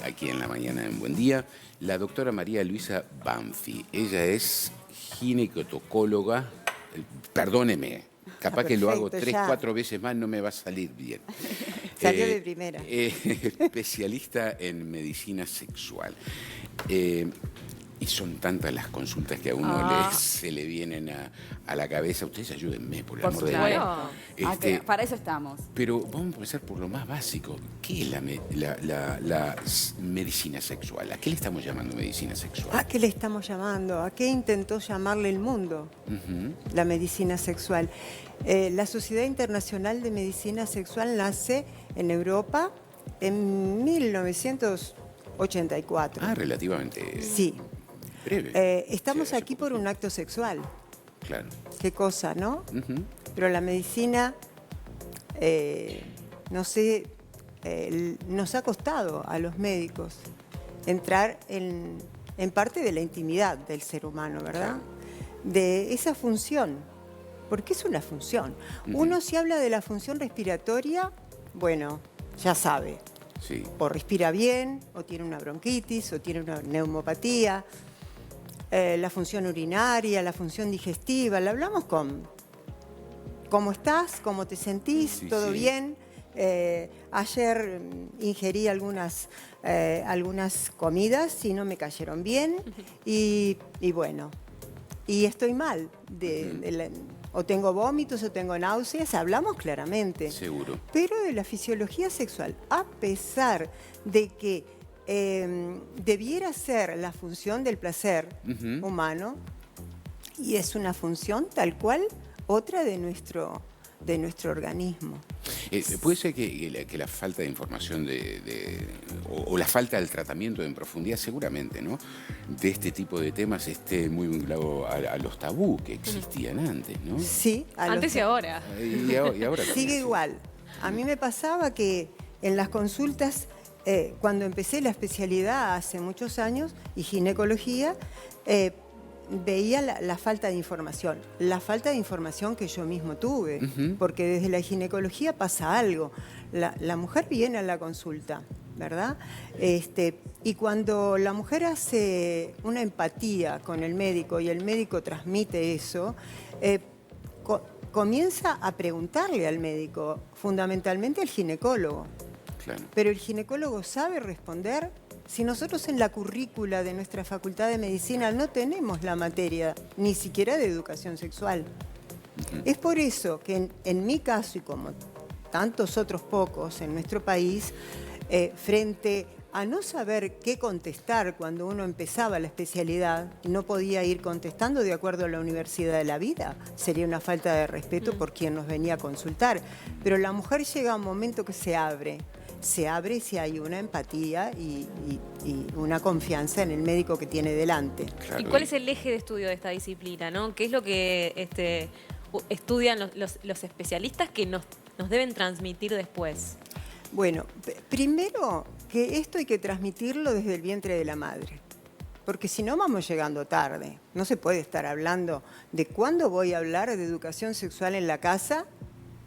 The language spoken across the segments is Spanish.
aquí en la mañana en Buen Día, la doctora María Luisa Banfi. Ella es ginecóloga, perdóneme, capaz que lo hago 3, 4 veces más, no me va a salir bien. Salió de primera. Especialista en medicina sexual. Y son tantas las consultas que a uno se le vienen a la cabeza. Ustedes ayúdenme, por el amor de Dios. Para eso estamos. Pero vamos a empezar por lo más básico. ¿Qué es la medicina sexual? ¿A qué le estamos llamando medicina sexual? ¿A qué le estamos llamando? ¿A qué intentó llamarle el mundo? La medicina sexual. La Sociedad Internacional de Medicina Sexual nace en Europa en 1984. Ah, relativamente. Sí. Breve. Estamos aquí por un acto sexual. Claro. Qué cosa, ¿no? Pero la medicina, no sé, nos ha costado a los médicos entrar en parte de la intimidad del ser humano, ¿verdad? Claro. De esa función, porque es una función. Uno si habla de la función respiratoria, bueno, ya sabe. Sí. O respira bien, o tiene una bronquitis, o tiene una neumopatía. La función urinaria, la función digestiva, la hablamos con cómo estás, cómo te sentís, todo bien. Ayer ingerí algunas comidas y no me cayeron bien y bueno, y estoy mal, o tengo vómitos o tengo náuseas, hablamos claramente. Seguro. Pero de la fisiología sexual, a pesar de que debiera ser la función del placer humano, y es una función tal cual otra de nuestro organismo. ¿Puede ser que la falta de información o la falta del tratamiento en profundidad, seguramente, ¿no?, de este tipo de temas esté muy vinculado a los tabú que existían antes, ¿no? Sí. Antes y ahora. Y ahora también, sigue igual. A mí me pasaba que en las consultas, cuando empecé la especialidad hace muchos años, y ginecología, veía la falta de información. La falta de información que yo mismo tuve, porque desde la ginecología pasa algo. La mujer viene a la consulta, ¿verdad? Y cuando la mujer hace una empatía con el médico y el médico transmite eso, comienza a preguntarle al médico, fundamentalmente al ginecólogo. Claro. Pero el ginecólogo sabe responder. Si nosotros en la currícula de nuestra Facultad de Medicina no tenemos la materia ni siquiera de educación sexual. Es por eso que en mi caso, y como tantos otros pocos en nuestro país, frente a no saber qué contestar cuando uno empezaba la especialidad, no podía ir contestando de acuerdo a la universidad de la vida. Sería una falta de respeto por quien nos venía a consultar. Pero la mujer llega a un momento que se abre si hay una empatía y una confianza en el médico que tiene delante. Claro. ¿Y cuál es el eje de estudio de esta disciplina, ¿no? ¿Qué es lo que estudian los especialistas que nos deben transmitir después? Bueno, primero que esto hay que transmitirlo desde el vientre de la madre. Porque si no vamos llegando tarde. No se puede estar hablando de cuándo voy a hablar de educación sexual en la casa,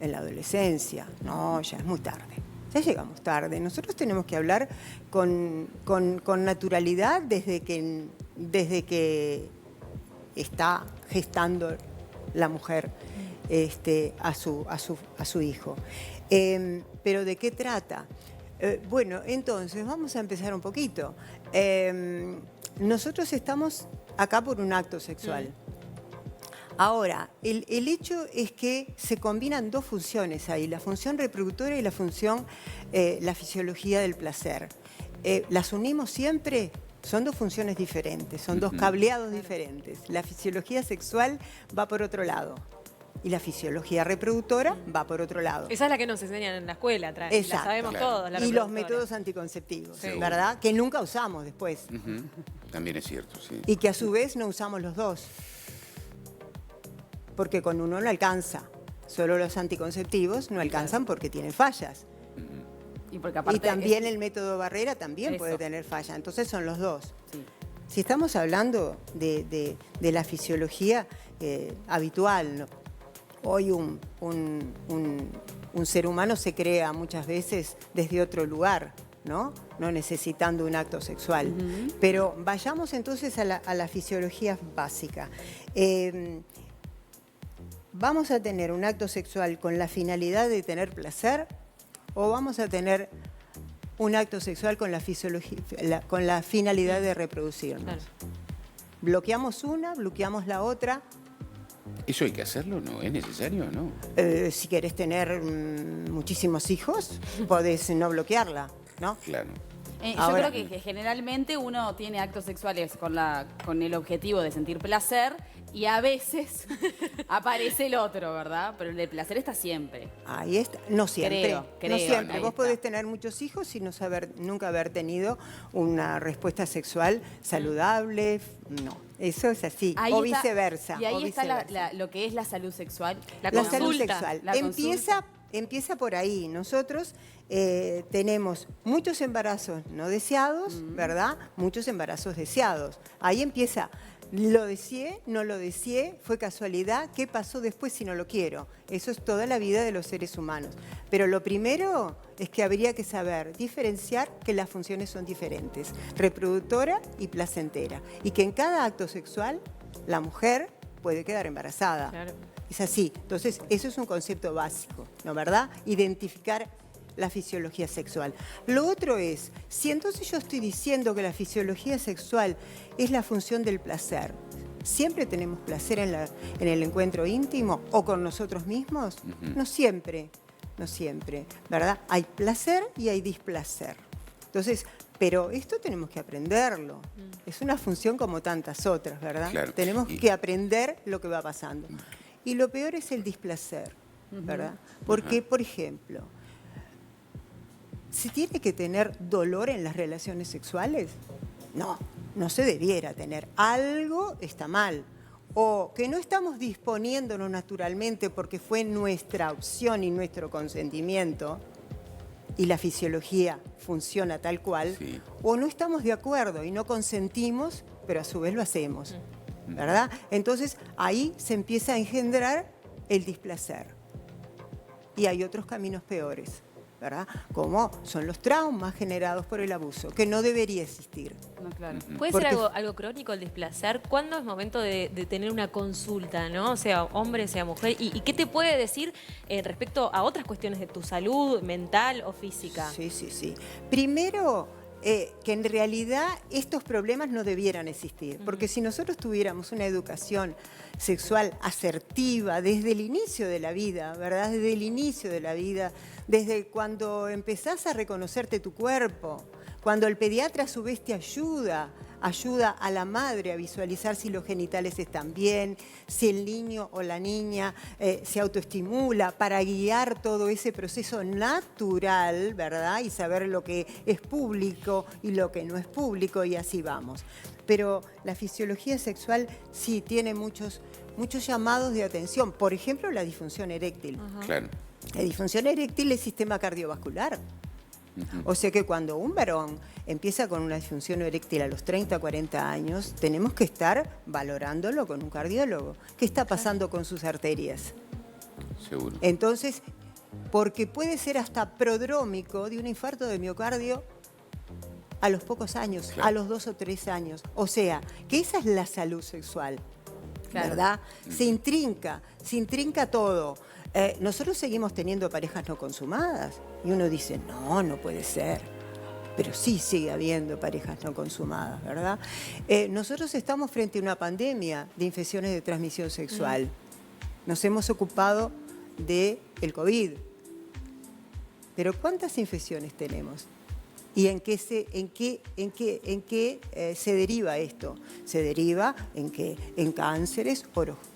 en la adolescencia. No, ya es muy tarde. Ya llegamos tarde. Nosotros tenemos que hablar con naturalidad desde que está gestando la mujer a su hijo. Pero ¿de qué trata? Bueno, entonces vamos a empezar un poquito. Nosotros estamos acá por un acto sexual. Ahora, el hecho es que se combinan dos funciones ahí, la función reproductora y la función, la fisiología del placer. ¿Las unimos siempre? Son dos funciones diferentes, son dos cableados diferentes. La fisiología sexual va por otro lado y la fisiología reproductora va por otro lado. Esa es la que nos enseñan en la escuela, Exacto. la sabemos todos. La y los reproductora. métodos anticonceptivos, Sí. ¿verdad? Que nunca usamos después. También es cierto, sí. Y que a su vez no usamos los dos. Porque con uno no alcanza. Solo los anticonceptivos no alcanzan porque tienen fallas. Y, porque aparte Y también el método barrera también puede tener falla. Entonces son los dos. Sí. Si estamos hablando de la fisiología habitual, ¿no? Hoy un ser humano se crea muchas veces desde otro lugar. ¿no? No necesitando un acto sexual. Pero vayamos entonces a la fisiología básica. ¿Vamos a tener un acto sexual con la finalidad de tener placer o vamos a tener un acto sexual con la finalidad de reproducirnos? Claro. Bloqueamos una, bloqueamos la otra. ¿Eso hay que hacerlo? ¿No? ¿Es necesario o no? Si querés tener muchísimos hijos, podés no bloquearla, ¿no? Claro. Ahora- Yo creo que generalmente uno tiene actos sexuales con el objetivo de sentir placer y a veces aparece el otro, ¿verdad? Pero el del placer está siempre. Ahí está. No siempre. Creo, no siempre. ahí Vos está. podés tener muchos hijos y nunca haber tenido una respuesta sexual saludable. No, eso es así. Ahí o está- viceversa. Y ahí o está viceversa. lo que es la salud sexual. La La salud consulta. sexual. La Empieza por ahí. Nosotros tenemos muchos embarazos no deseados, ¿verdad? Muchos embarazos deseados. Ahí empieza. Lo deseé, no lo deseé, fue casualidad, ¿qué pasó después si no lo quiero? Eso es toda la vida de los seres humanos. Pero lo primero es que habría que saber diferenciar que las funciones son diferentes, reproductora y placentera. Y que en cada acto sexual la mujer puede quedar embarazada. Claro. Es así. Entonces, eso es un concepto básico, ¿no verdad? Identificar la fisiología sexual. Lo otro es, si entonces yo estoy diciendo que la fisiología sexual es la función del placer, ¿siempre tenemos placer en el encuentro íntimo o con nosotros mismos? No siempre, no siempre, ¿verdad? Hay placer y hay displacer. Entonces, pero esto tenemos que aprenderlo. Es una función como tantas otras, ¿verdad? Claro. Tenemos que aprender lo que va pasando. Y lo peor es el displacer, ¿verdad? Porque, por ejemplo, ¿se tiene que tener dolor en las relaciones sexuales? No, no se debiera tener. Algo está mal. O que no estamos disponiéndonos naturalmente porque fue nuestra opción y nuestro consentimiento y la fisiología funciona tal cual, Sí. o no estamos de acuerdo y no consentimos, pero a su vez lo hacemos, ¿verdad? Entonces ahí se empieza a engendrar el displacer. Y hay otros caminos peores, ¿verdad? Como son los traumas generados por el abuso, que no debería existir. No, claro. ¿Puede Porque- ser algo crónico el displacer? ¿Cuándo es momento de tener una consulta, ¿no? Sea hombre, sea mujer. ¿Y qué te puede decir respecto a otras cuestiones de tu salud mental o física? Sí, sí, sí. Primero, que en realidad estos problemas no debieran existir, porque si nosotros tuviéramos una educación sexual asertiva desde el inicio de la vida, ¿verdad? Desde el inicio de la vida, desde cuando empezás a reconocerte tu cuerpo, cuando el pediatra a su vez te ayuda a la madre a visualizar si los genitales están bien, si el niño o la niña se autoestimula, para guiar todo ese proceso natural, ¿verdad? Y saber lo que es público y lo que no es público, y así vamos. Pero la fisiología sexual sí tiene muchos llamados de atención. Por ejemplo, la disfunción eréctil. Claro. La disfunción eréctil es sistema cardiovascular. O sea que cuando un varón empieza con una disfunción eréctil a los 30, 40 años, tenemos que estar valorándolo con un cardiólogo. ¿Qué está pasando con sus arterias? Seguro. Entonces, porque puede ser hasta prodrómico de un infarto de miocardio a los pocos años, Claro. a los 2 o 3 años. O sea, que esa es la salud sexual, Claro. ¿verdad? Se intrinca todo. Nosotros seguimos teniendo parejas no consumadas y uno dice, no puede ser. Pero sí sigue habiendo parejas no consumadas, ¿verdad? Nosotros estamos frente a una pandemia de infecciones de transmisión sexual. Nos hemos ocupado del COVID. Pero ¿cuántas infecciones tenemos? ¿Y en qué se deriva esto? Se deriva en cánceres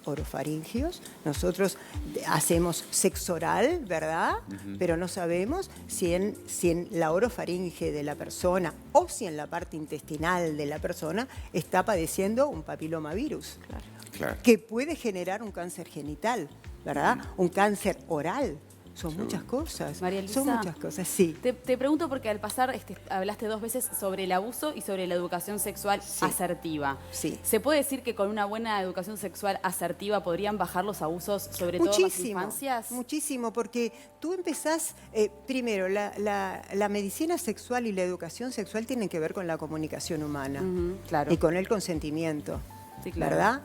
orofaringios. Nosotros hacemos sexo oral, ¿verdad? Pero no sabemos si en la orofaringe de la persona o si en la parte intestinal de la persona está padeciendo un papilomavirus, Claro. que puede generar un cáncer genital, ¿verdad? Un cáncer oral. Son Seguro. muchas cosas. María Luisa, son muchas cosas, sí. Te pregunto porque al pasar hablaste 2 veces sobre el abuso y sobre la educación sexual Sí. asertiva. Sí. ¿Se puede decir que con una buena educación sexual asertiva podrían bajar los abusos, sobre todo en las infancias? Muchísimo, porque tú empezás, primero, la medicina sexual y la educación sexual tienen que ver con la comunicación humana Ujú, claro. y con el consentimiento. Sí, claro. ¿Verdad?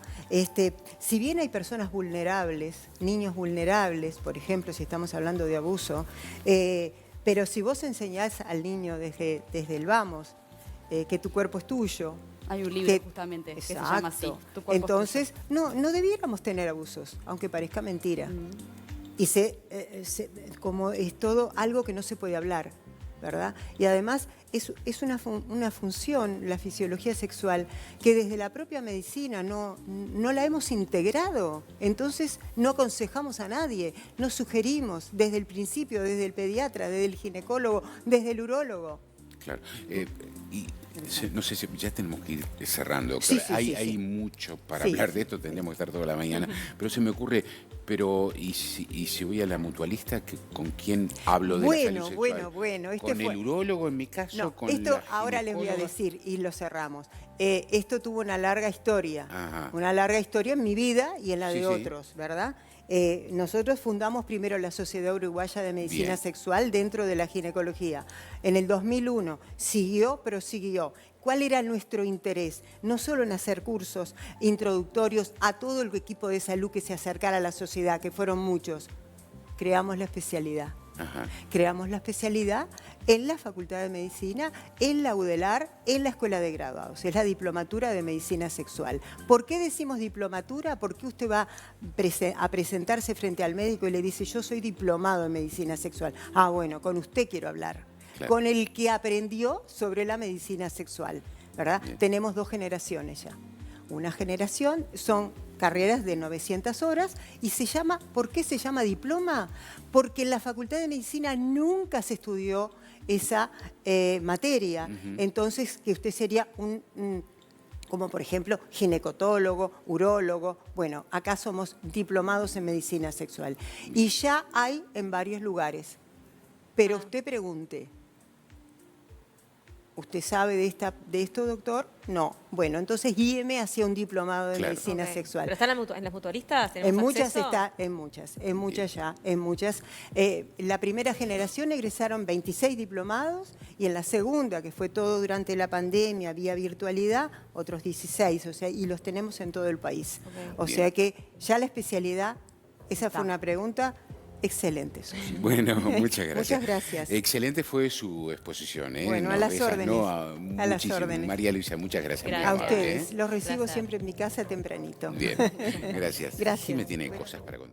Si bien hay personas vulnerables, niños vulnerables, por ejemplo, si estamos hablando de abuso, pero si vos enseñás al niño desde el vamos, que tu cuerpo es tuyo. Hay un libro justamente que se llama así. Tu cuerpo es Entonces, no debiéramos tener abusos, aunque parezca mentira. Y como es todo algo que no se puede hablar, ¿verdad? Y además es una función, la fisiología sexual, que desde la propia medicina no la hemos integrado. Entonces no aconsejamos a nadie, no sugerimos desde el principio, desde el pediatra, desde el ginecólogo, desde el urólogo. Claro. No sé si ya tenemos que ir cerrando. Sí, Claro, sí, hay sí. mucho para Sí. hablar de esto, tendríamos que estar toda la mañana. Pero se me ocurre, ¿y si voy a la mutualista, ¿con quién hablo de la salud sexual? Bueno. ¿Con el urólogo en mi caso? No, ¿Con esto la ahora les voy a ginecóloga? decir y lo cerramos. Esto tuvo una larga historia. Ajá. Una larga historia en mi vida y en la Sí, de sí. otros, ¿verdad? Nosotros fundamos primero la Sociedad Uruguaya de Medicina Bien. Sexual dentro de la ginecología. En el 2001 siguió. ¿Cuál era nuestro interés? No solo en hacer cursos introductorios a todo el equipo de salud que se acercara a la sociedad, que fueron muchos. Creamos la especialidad. Ajá. Creamos la especialidad en la Facultad de Medicina, en la UDELAR, en la Escuela de Graduados. Es la Diplomatura de Medicina Sexual. ¿Por qué decimos diplomatura? Porque usted va a presentarse frente al médico y le dice, yo soy diplomado en Medicina Sexual. Ah, bueno, con usted quiero hablar. Claro. Con el que aprendió sobre la medicina sexual, ¿verdad? Bien. Tenemos 2 generaciones ya. Una generación son carreras de 900 horas y ¿por qué se llama diploma? Porque en la Facultad de Medicina nunca se estudió esa materia. Entonces, que usted sería como por ejemplo ginecotólogo, urólogo. Bueno, acá somos diplomados en medicina sexual. Y ya hay en varios lugares. Pero usted pregunte, ¿usted sabe de esto, doctor? No. Bueno, entonces guíeme hacia un diplomado de Claro. medicina Ok. sexual. ¿Pero están en las mutualistas? En ¿Tenemos muchas acceso? está, en muchas ya, en muchas. La primera generación egresaron 26 diplomados y en la segunda, que fue todo durante la pandemia, vía virtualidad, otros 16, o sea, y los tenemos en todo el país. Ok. O Bien. sea que ya la especialidad, esa Está. fue una pregunta excelente. Susi. Bueno, muchas gracias. Muchas gracias. Excelente fue su exposición. Bueno, a Nos las desasnó órdenes. A las muchísimo. órdenes. María Luisa, muchas gracias. muy Gracias. A amable, ustedes, los recibo Placer. siempre en mi casa tempranito. Bien, gracias. Gracias. Sí me tiene cosas para contar.